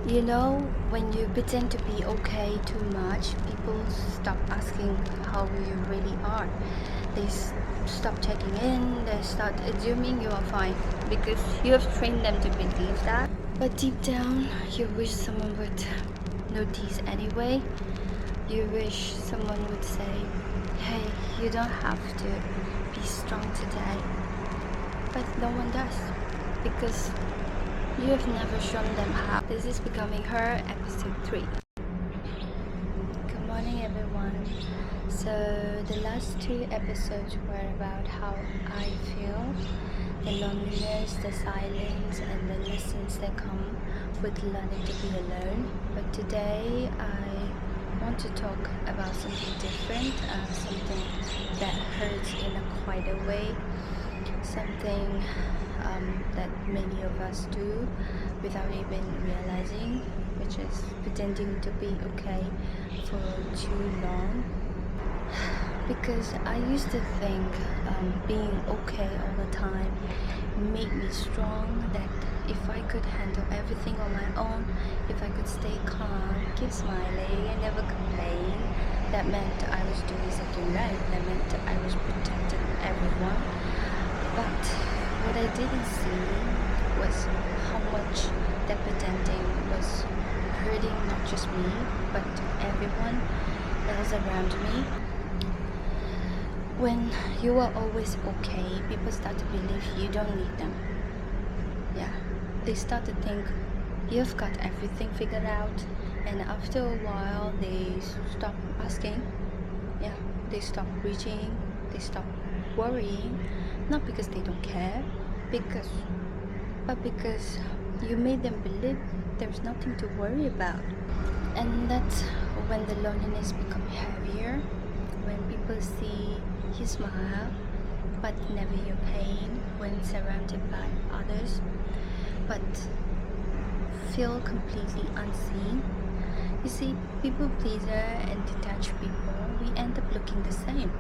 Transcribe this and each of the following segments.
You know, when you pretend to be okay too much, people stop asking how you really are. They stop checking in, they start assuming you are fine because you have trained them to believe that. But deep down, you wish someone would notice anyway. You wish someone would say, hey, you don't have to be strong today. But no one does because you have never shown them how. This is Becoming Her, episode 3. Good morning, everyone. So, the last 2 episodes were about how I feel, the loneliness, the silence, and the lessons that come with learning to be alone. But today, I want to talk about something different, something that hurts in a quieter way, something that many of us do without even realizing, which is pretending to be okay for too long. Because I used to think being okay all the time made me strong, that if I could handle everything on my own, if I could stay calm, keep smiling and never complain, that meant I was doing something right, that meant I was protecting everyone. But what I didn't see was how much that pretending was hurting not just me, but everyone else around me. When you are always okay, people start to believe you don't need them. Yeah, they start to think you've got everything figured out, and after a while they stop asking. Yeah, they stop reaching, they stop worrying, not because they don't care, but because you made them believe there's nothing to worry about. And that's when the loneliness becomes heavier, when people see you smile but never your pain, when surrounded by others but feel completely unseen. You see, people pleaser and detached people, we end up looking the same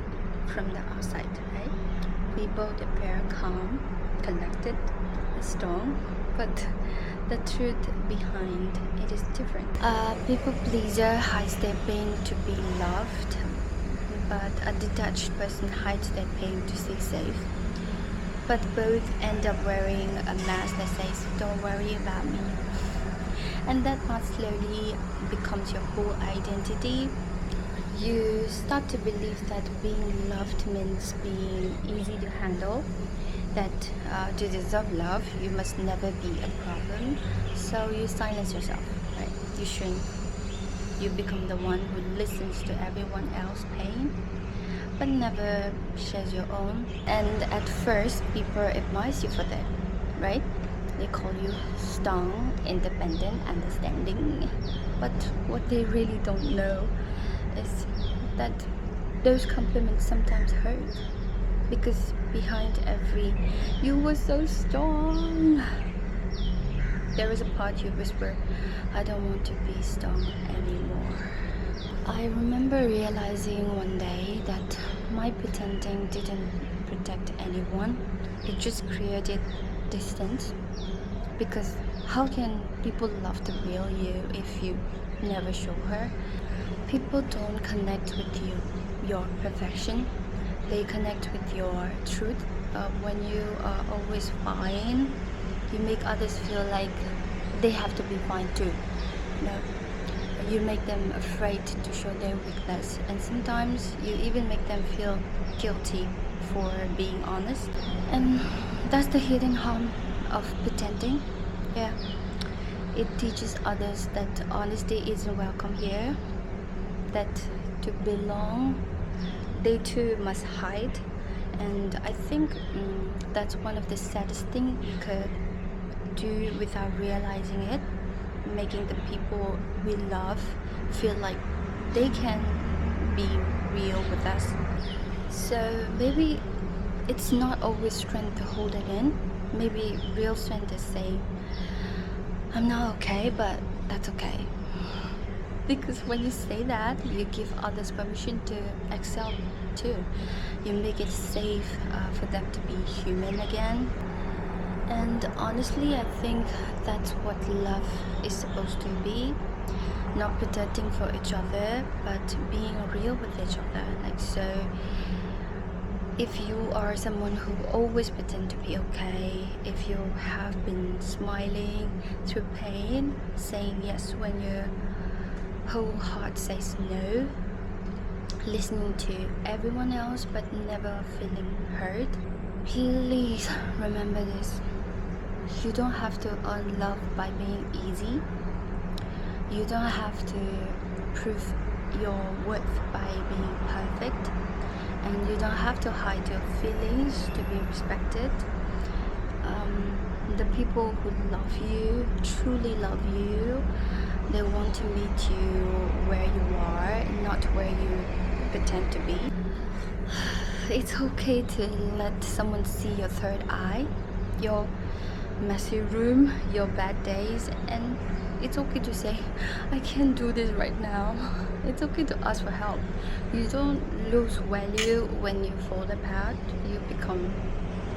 from the outside, right? We both appear calm, collected, strong, but the truth behind it is different. People pleaser hides their pain to be loved, but a detached person hides their pain to stay safe. But both end up wearing a mask that says, "Don't worry about me." And that mask slowly becomes your whole identity. You start to believe that being loved means being easy to handle, that to deserve love, you must never be a problem. So you silence yourself, right? You shrink. You become the one who listens to everyone else's pain, but never shares your own. And at first, people admire you for that, right? They call you strong, independent, understanding. But what they really don't know is that those compliments sometimes hurt, because behind every "you were so strong," there is a part you whisper, "I don't want to be strong anymore." I remember realizing one day that my pretending didn't protect anyone, it just created distance. Because how can people love the real you if you never show her? People don't connect with your perfection, they connect with your truth. When you are always fine, you make others feel like they have to be fine too. You make them afraid to show their weakness, and sometimes you even make them feel guilty for being honest. And that's the hidden harm of pretending. Yeah, it teaches others that honesty isn't welcome here, that to belong they too must hide. And I think that's one of the saddest things we could do without realizing it, making the people we love feel like they can be real with us. So maybe it's not always strength to hold it in. Maybe real strength is saying, "I'm not okay, but that's okay." Because when you say that, you give others permission to excel too. You make it safe for them to be human again. And honestly, I think that's what love is supposed to be. Not pretending for each other, but being real with each other. Like, so if you are someone who always pretend to be okay, if you have been smiling through pain, saying yes when your whole heart says no, listening to everyone else but never feeling hurt, please remember this. You don't have to earn love by being easy. You don't have to prove your worth by being perfect. And you don't have to hide your feelings to be respected. The people who love you, truly love you, they want to meet you where you are, not where you pretend to be. It's okay to let someone see your third eye, your messy room, your bad days, and it's okay to say, I can't do this right now. It's okay to ask for help. You don't lose value when you fall apart, you become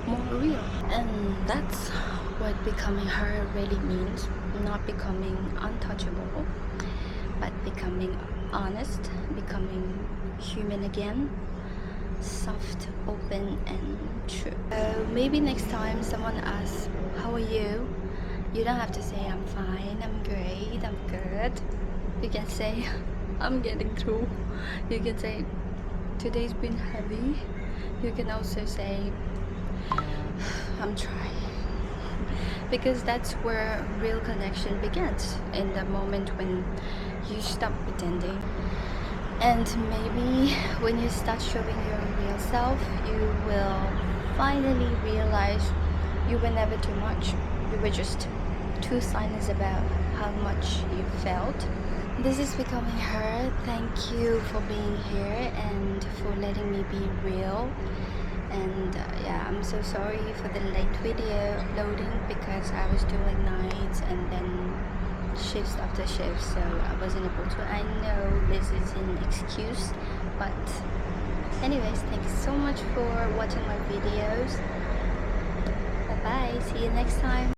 more real. And that's what becoming her really means. Not becoming untouchable, but becoming honest, becoming human again, soft, open, and true. Maybe next time someone asks, how are you? You don't have to say, I'm fine, I'm great, I'm good. You can say, I'm getting through. You can say, today's been heavy. You can also say, I'm trying. Because that's where real connection begins, in the moment when you stop pretending. And maybe when you start showing your real self, you will finally realize you were never too much. You were just too silent about how much you felt. This is Becoming Her. Thank you for being here and for letting me be real. And yeah, I'm so sorry for the late video uploading because I was doing nights and then shifts after shifts, so I wasn't able to. I know this is an excuse, but anyways, thank you so much for watching my videos. Bye bye, see you next time.